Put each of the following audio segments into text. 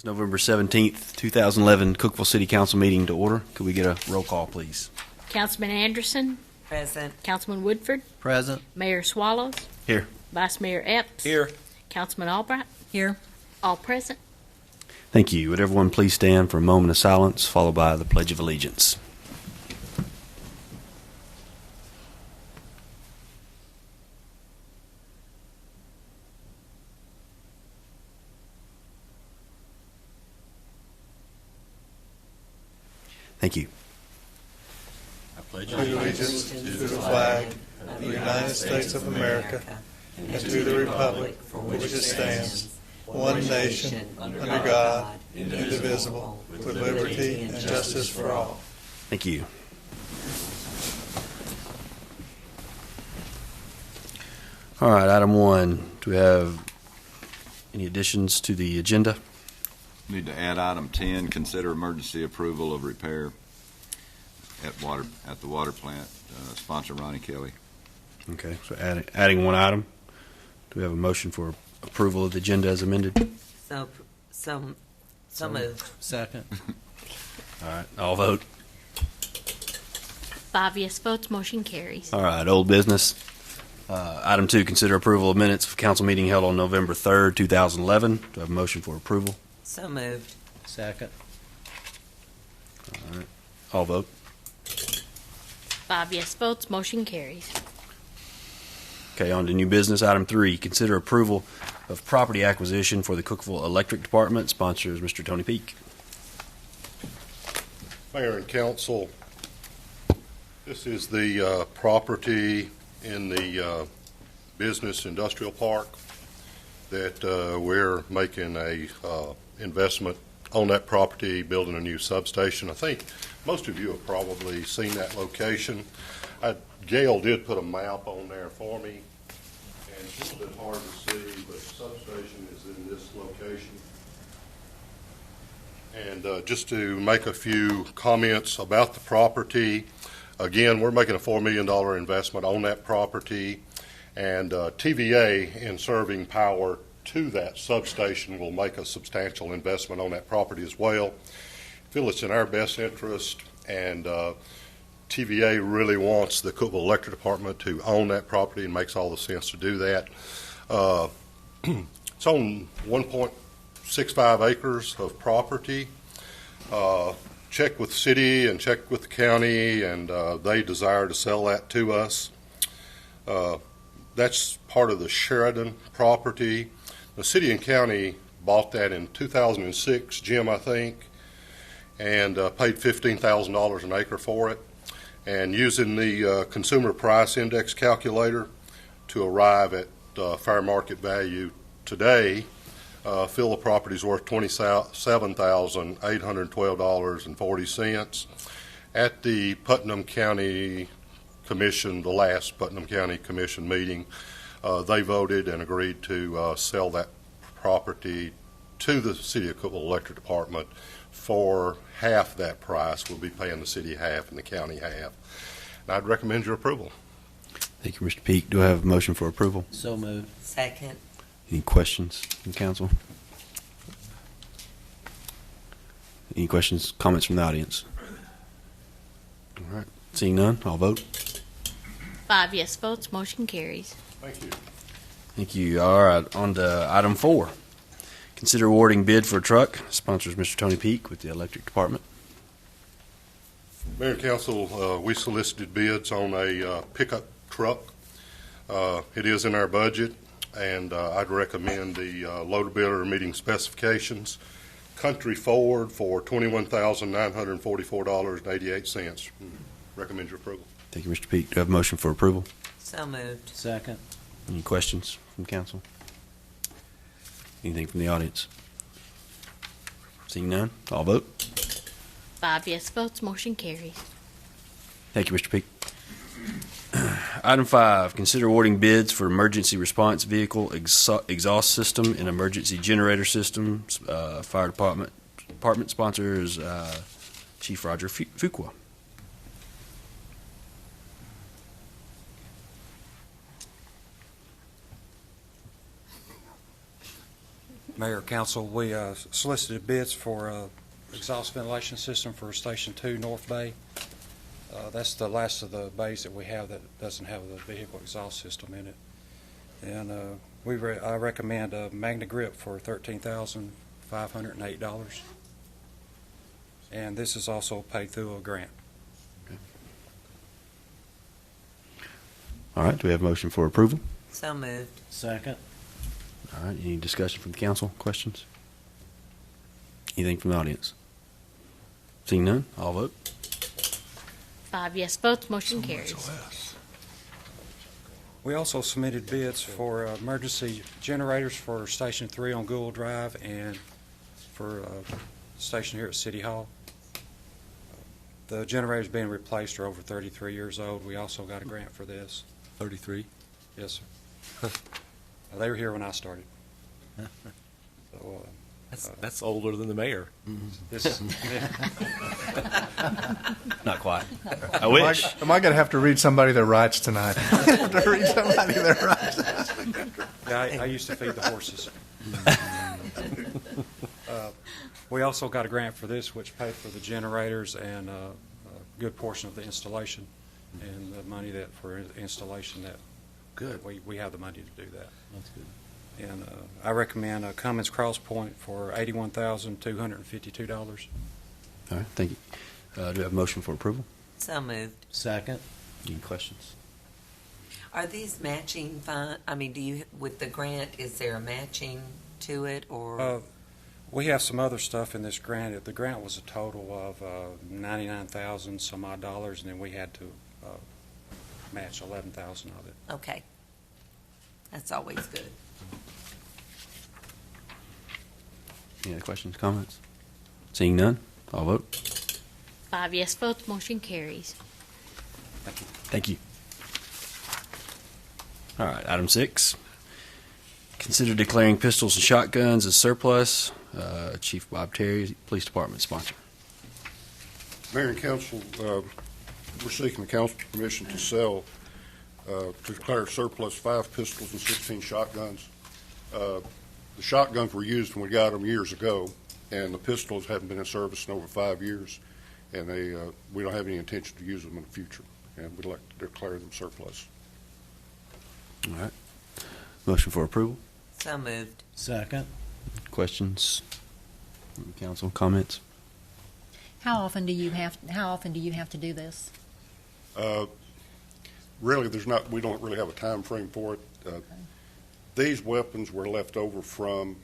It's November 17th, 2011, Cookeville City Council meeting to order. Could we get a roll call, please? Councilman Anderson. Present. Councilman Woodford. Present. Mayor Swallows. Here. Vice Mayor Epps. Here. Councilman Albright. Here. All present. Thank you. Would everyone please stand for a moment of silence, followed by the Pledge of Allegiance. Thank you. I pledge allegiance to the flag of the United States of America and to the republic for which it stands, one nation, under God, indivisible, with liberty and justice for all. Thank you. All right, item 1. Do we have any additions to the agenda? Need to add item 10, consider emergency approval of repair at the water plant. Sponsor Ronnie Kelly. Okay, so adding one item. Do we have a motion for approval of the agenda as amended? So moved. Second. All right, all vote. 5 yes votes, motion carries. All right, old business. Item 2, consider approval of minutes of council meeting held on November 3rd, 2011. Do I have a motion for approval? So moved. Second. All right, all vote. 5 yes votes, motion carries. Okay, on to new business. Item 3, consider approval of property acquisition for the Cookeville Electric Department. Sponsors Mr. Tony Peak. Mayor and Council, this is the property in the business industrial park that we're making a investment on that property, building a new substation. I think most of you have probably seen that location. Gail did put a map on there for me, and it's a little bit hard to see, but the substation is in this location. And just to make a few comments about the property, again, we're making a $4 million investment on that property, and TVA, in serving power to that substation, will make a substantial investment on that property as well. I feel it's in our best interest, and TVA really wants the Cookeville Electric Department to own that property, and makes all the sense to do that. It's on 1.65 acres of property. Check with the city and check with the county, and they desire to sell that to us. That's part of the Sheridan property. The city and county bought that in 2006, Jim, I think, and paid $15,000 an acre for it. And using the consumer price index calculator to arrive at fair market value today, feel the property's worth $27,812.40. At the Putnam County Commission, the last Putnam County Commission meeting, they voted and agreed to sell that property to the City of Cookeville Electric Department for half that price. We'll be paying the city half and the county half. And I'd recommend your approval. Thank you, Mr. Peak. Do I have a motion for approval? So moved. Second. Any questions from council? Any questions, comments from the audience? All right, seeing none, I'll vote. 5 yes votes, motion carries. Thank you. Thank you. All right, on to item 4. Consider awarding bid for a truck. Sponsors Mr. Tony Peak with the Electric Department. Mayor and Council, we solicited bids on a pickup truck. It is in our budget, and I'd recommend the loader bidder meeting specifications. Country Ford for $21,944.88. Recommend your approval. Thank you, Mr. Peak. Do I have a motion for approval? So moved. Second. Any questions from council? Anything from the audience? Seeing none, I'll vote. 5 yes votes, motion carries. Thank you, Mr. Peak. Item 5, consider awarding bids for emergency response vehicle exhaust system and emergency generator systems. Fire department sponsors Chief Roger Fuqua. Mayor, Council, we solicited bids for exhaust ventilation system for Station 2 North Bay. That's the last of the bays that we have that doesn't have the vehicle exhaust system in it. And I recommend a Magna Grip for $13,508. And this is also paid through a grant. All right, do we have a motion for approval? So moved. Second. All right, any discussion from the council? Questions? Anything from the audience? Seeing none, I'll vote. 5 yes votes, motion carries. We also submitted bids for emergency generators for Station 3 on Gould Drive and for station here at City Hall. The generators being replaced are over 33 years old. We also got a grant for this. 33. Yes, sir. They were here when I started. So, That's older than the mayor. this, Not quite. I wish. Am I going to have to read somebody their rights tonight? to read somebody their rights. yeah, I used to feed the horses. We also got a grant for this, which paid for the generators and a good portion of the installation, and the money that for installation that Good. we have the money to do that. That's good. And I recommend Cummins Cross Point for $81,252. All right, thank you. Do we have a motion for approval? So moved. Second. Any questions? Are these matching fund? I mean, do you, with the grant, is there a matching to it, or? We have some other stuff in this grant. The grant was a total of $99,000 some odd dollars, and then we had to match $11,000 of it. Okay. That's always good. Any other questions, comments? Seeing none, I'll vote. 5 yes votes, motion carries. Thank you. All right, item 6. Consider declaring pistols and shotguns as surplus. Chief Bob Terry, Police Department sponsor. Mayor and council, we're seeking the council's permission to sell, to declare surplus 5 pistols and 16 shotguns. The shotguns were used when we got them years ago, and the pistols haven't been in service in over 5 years, and we don't have any intention to use them in the future, and we'd like to declare them surplus. All right. Motion for approval. So moved. Second. Questions? Council comments? How often do you have to do this? Really, we don't really have a time frame for it. These weapons were left over from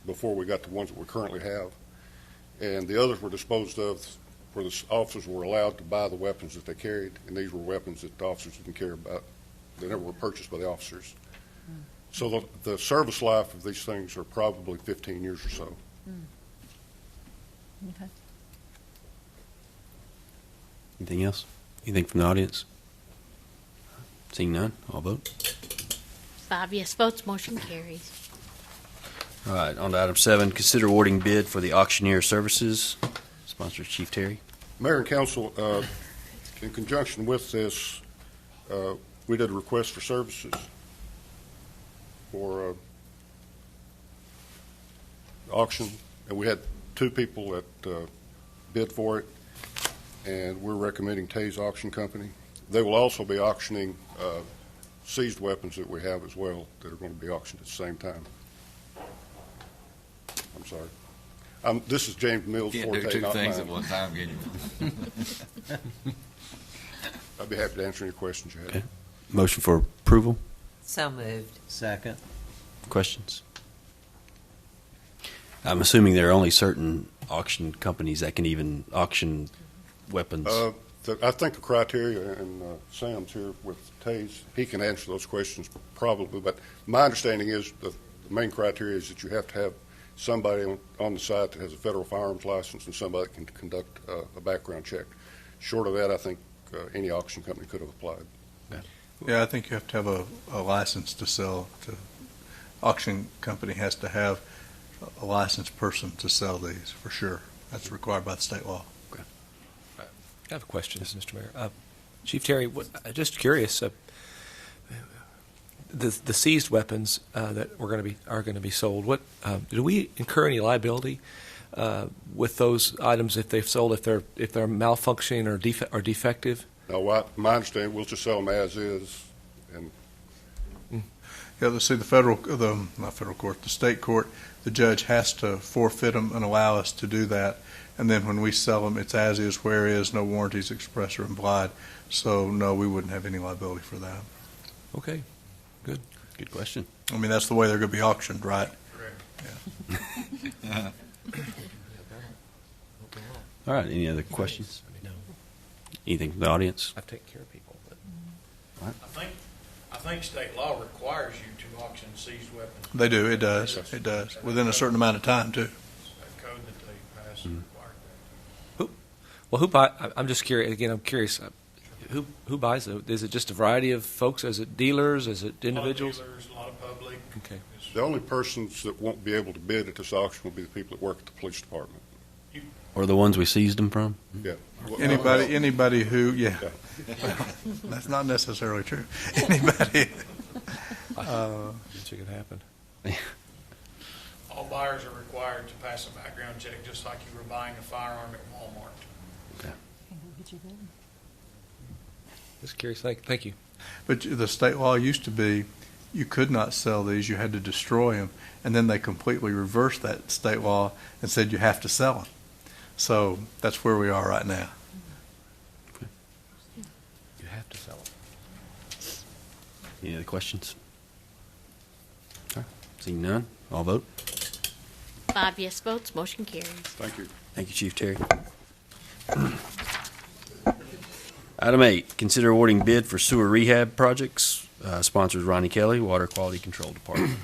before we got the ones that we currently have, and the others were disposed of where the officers were allowed to buy the weapons that they carried, and these were weapons that the officers didn't care about. They never were purchased by the officers. So the service life of these things are probably 15 years or so. Okay. Anything else? Anything from the audience? Seeing none, I'll vote. 5 yes votes, motion carries. All right, on to item 7. Consider awarding bid for the auctioneer services. Sponsor Chief Terry. Mayor and council, in conjunction with this, we did a request for services for auction, and we had 2 people that bid for it, and we're recommending Tay's Auction Company. They will also be auctioning seized weapons that we have as well that are going to be auctioned at the same time. I'm sorry. This is James Mills. Can't do forte, 2 not things mine. at one time, can you? I'd be happy to answer any questions you have. Okay. Motion for approval. So moved. Second. Questions? I'm assuming there are only certain auction companies that can even auction weapons. I think the criteria, and Sam's here with Taze, he can answer those questions probably, but my understanding is the main criteria is that you have to have somebody on the site that has a federal firearms license and somebody that can conduct a background check. Short of that, I think any auction company could have applied. Yeah, I think you have to have a license to sell. Auction company has to have a licensed person to sell these, for sure. That's required by the state law. I have a question, Mr. Mayor. Chief Terry, just curious, the seized weapons that are going to be sold. What do we incur any liability with those items if they've sold, if they're malfunctioning or defective? No, my understanding, we'll just sell them as is, and Yeah, let's see, the state court, the judge has to forfeit them and allow us to do that. And then when we sell them, it's as is, where is, no warranties expressed or implied. So, no, we wouldn't have any liability for that. Okay, good. Good question. I mean, that's the way they're going to be auctioned, right? All right, any other questions? No. Anything from the audience? I take care of people. But I think state law requires you to auction seized weapons. They do, it does, it does, within a certain amount of time, too. That code that they passed required that. Well, who buy? I'm just curious. Again, I'm curious. Who buys it? Is it just a variety of folks? Is it dealers? Is it individuals? A lot of dealers, a lot of public. Okay. the only persons that won't be able to bid at this auction will be the people that work at the police department. Or the ones we seized them from? Yeah. Anybody who, yeah. Well, that's not necessarily true. Anybody. It could happen. All buyers are required to pass a background check, just like you were buying a firearm at Walmart. Okay. Just curious. Thank you. But the state law used to be you could not sell these, you had to destroy them, and then they completely reversed that state law and said you have to sell them. So that's where we are right now. You have to sell them. Any other questions? All right. Seeing none, all vote. 5 yes votes, motion carries. Thank you. Thank you, Chief Terry. Item 8, consider awarding bid for sewer rehab projects. Sponsors Ronnie Kelly, Water Quality Control Department.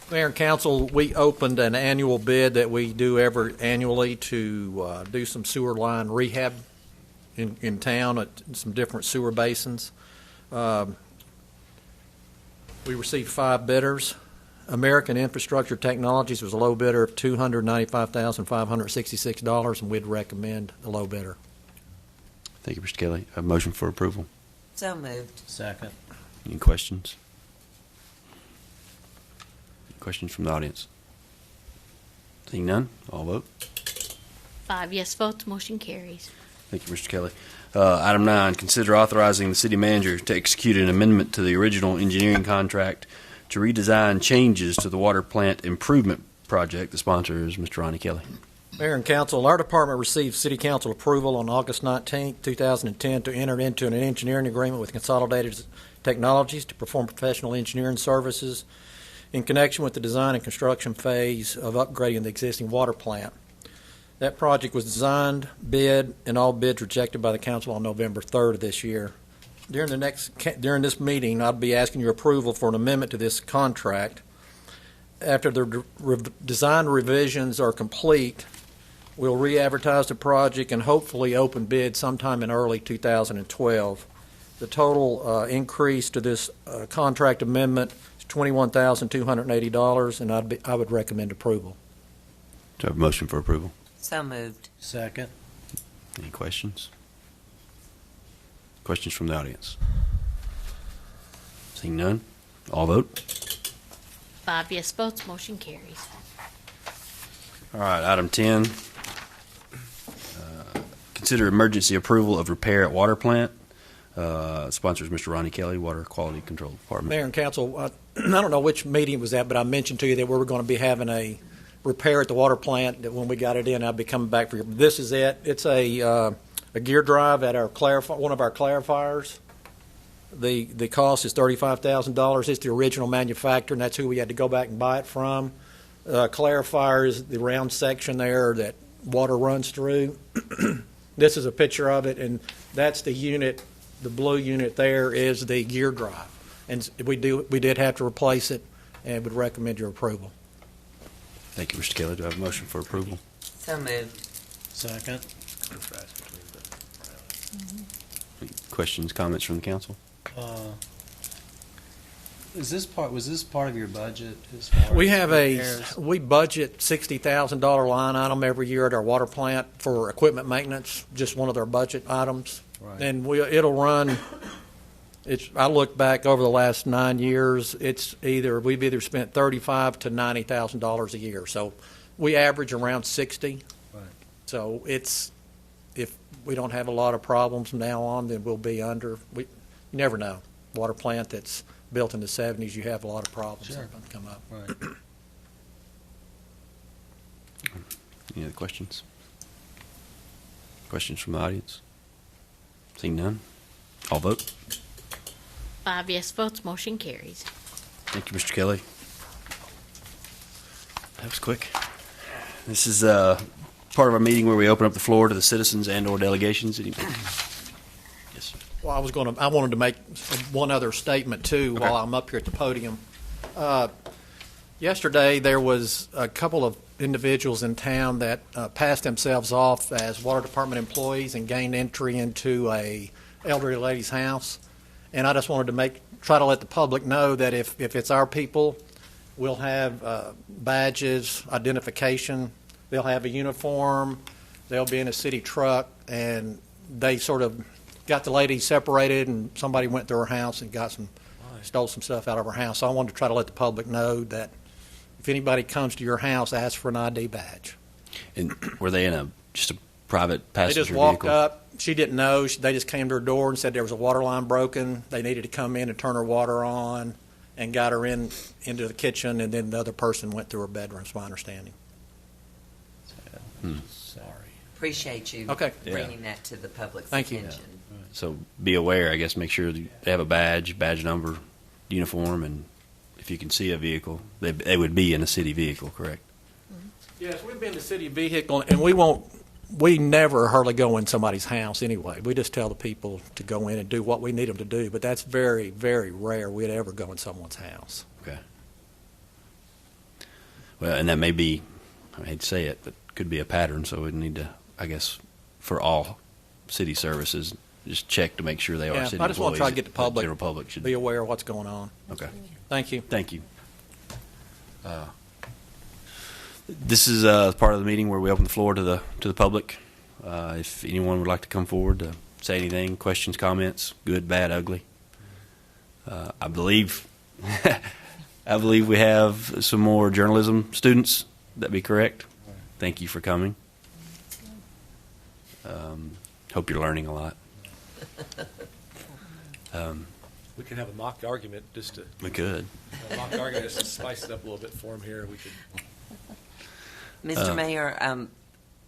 Mayor and Council, we opened an annual bid that we do annually to do some sewer line rehab in town at some different sewer basins. We received 5 bidders. American Infrastructure Technologies was a low bidder of $295,566, and we'd recommend the low bidder. Thank you, Mr. Kelly. A motion for approval. So moved. Second. Any questions? Any questions from the audience? Seeing none, all vote. 5 yes votes, motion carries. Thank you, Mr. Kelly. Item 9, consider authorizing the city manager to execute an amendment to the original engineering contract to redesign changes to the water plant improvement project. The sponsor is Mr. Ronnie Kelly. Mayor and Council, our department received City Council approval on August 19, 2010 to enter into an engineering agreement with Consolidated Technologies to perform professional engineering services in connection with the design and construction phase of upgrading the existing water plant. That project was designed, bid, and all bids rejected by the council on November 3rd of this year. During this meeting, I'll be asking your approval for an amendment to this contract. After the design revisions are complete, we'll re-advertise the project and hopefully open bid sometime in early 2012. The total increase to this contract amendment is $21,280, and I would recommend approval. Do I have a motion for approval? So moved. Second. Any questions? Questions from the audience? Seeing none, all vote. 5 yes votes, motion carries. All right, item 10, consider emergency approval of repair at water plant. Sponsors Mr. Ronnie Kelly, Water Quality Control Department. Mayor and Council, I don't know which meeting it was at, but I mentioned to you that we were going to be having a repair at the water plant, that when we got it in, I'd be coming back for you. This is it. It's a gear drive at our one of our clarifiers. The cost is $35,000. It's the original manufacturer, and that's who we had to go back and buy it from. Clarifier is the round section there that water runs through. This is a picture of it, and that's the unit. The blue unit there is the gear drive, and we did have to replace it, and would recommend your approval. Thank you, Mr. Kelly. Do I have a motion for approval? So moved. Second. Questions, comments from the council? Was this part of your budget? We have we budget $60,000 line item every year at our water plant for equipment maintenance, just one of their budget items. Right. And it'll run I look back over the last 9 years, we've either spent $35,000 to $90,000 a year. So we average around 60. Right. So if we don't have a lot of problems from now on, then we'll be under. You never know. Water plant that's built in the 70s, you have a lot of problems Sure. that come up. Right. Any other questions? Questions from the audience? Seeing none, all vote. 5 yes votes, motion carries. Thank you, Mr. Kelly. That was quick. This is part of our meeting where we open up the floor to the citizens and/or delegations. Yes. Well, I wanted to make one other statement too Okay. while I'm up here at the podium. Yesterday, there was a couple of individuals in town that passed themselves off as water department employees and gained entry into a elderly lady's house. And I just wanted to try to let the public know that if it's our people, we'll have badges, identification. They'll have a uniform. They'll be in a city truck, and they sort of got the lady separated, and somebody went to her house and stole some stuff out of her house. So I wanted to try to let the public know that if anybody comes to your house, ask for an ID badge. And were they in just a private They passenger just walked vehicle? up. She didn't know. They just came to her door and said there was a water line broken. They needed to come in and turn her water on, and got her into the kitchen, and then the other person went to her bedroom, is my understanding. Sorry. Appreciate you Okay. bringing that to the public's Thank you. attention. So be aware, I guess, make sure that they have a badge number, uniform, and if you can see a vehicle, they would be in a city vehicle, correct? Yes, we've been to city vehicle, and we never hardly go in somebody's house anyway. We just tell the people to go in and do what we need them to do, but that's very, very rare we'd ever go in someone's house. Okay. Well, and that may be, I hate to say it, but could be a pattern, so we need to, I guess, for all city services, just check to make sure they are Yeah, city I just want to try to get the employees. public, General public should be aware of what's going on. Okay. Thank you. Thank you. This is part of the meeting where we open the floor to the public. If anyone would like to come forward to say anything, questions, comments, good, bad, ugly. I believe we have some more journalism students. That'd be correct. Thank you for coming. Hope you're learning a lot. We could have a mock argument We could. a mock argument just to spice it up a little bit for him here. We could. Mr. Mayor,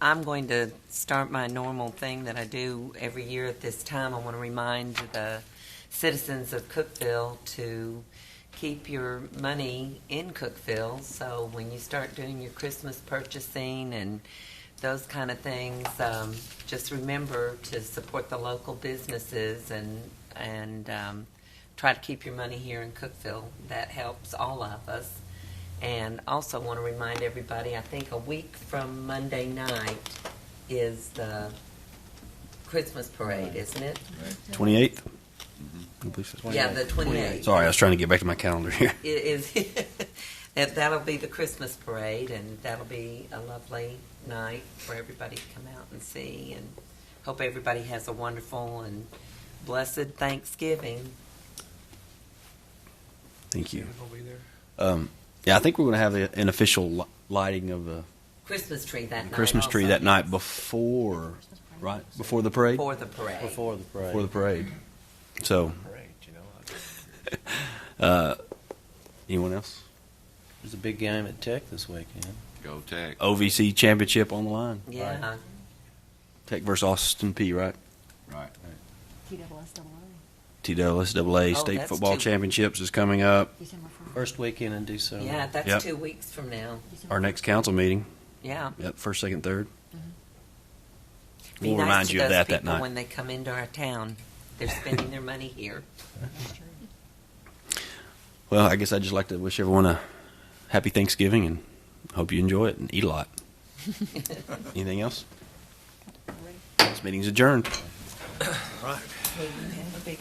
I'm going to start my normal thing that I do every year at this time. I want to remind the citizens of Cookeville to keep your money in Cookeville. So when you start doing your Christmas purchasing and those kind of things, just remember to support the local businesses and try to keep your money here in Cookeville. That helps all of us. And also want to remind everybody, I think a week from Monday night is the Christmas parade, isn't it? 28th? Yeah, the 28th. Sorry, I was trying to get back to my calendar here. It is. That'll be the Christmas parade, and that'll be a lovely night for everybody to come out and see. And hope everybody has a wonderful and blessed Thanksgiving. Thank you. Will be there. Yeah, I think we're going to have an official lighting of the Christmas tree that night. Christmas tree also. that night before, right? Before the parade? For the parade. Before the parade. Before the parade. So, Parade, you know. anyone else? There's a big game at Tech this weekend. Go Tech. OVC championship on the line. Yeah. Tech versus Austin P, right? Right. TWSAA Oh, State that's Football two- Championships is coming up. First weekend in December. Yeah, that's Yep. 2 weeks from now. Our next council meeting. Yeah. Yep, first, second, third. Be We'll nice remind to you of those that people night. when they come into our town. They're spending their money here. Well, I guess I'd just like to wish everyone a happy Thanksgiving and hope you enjoy it and eat a lot. Anything else? This meeting's adjourned. Well, you have a big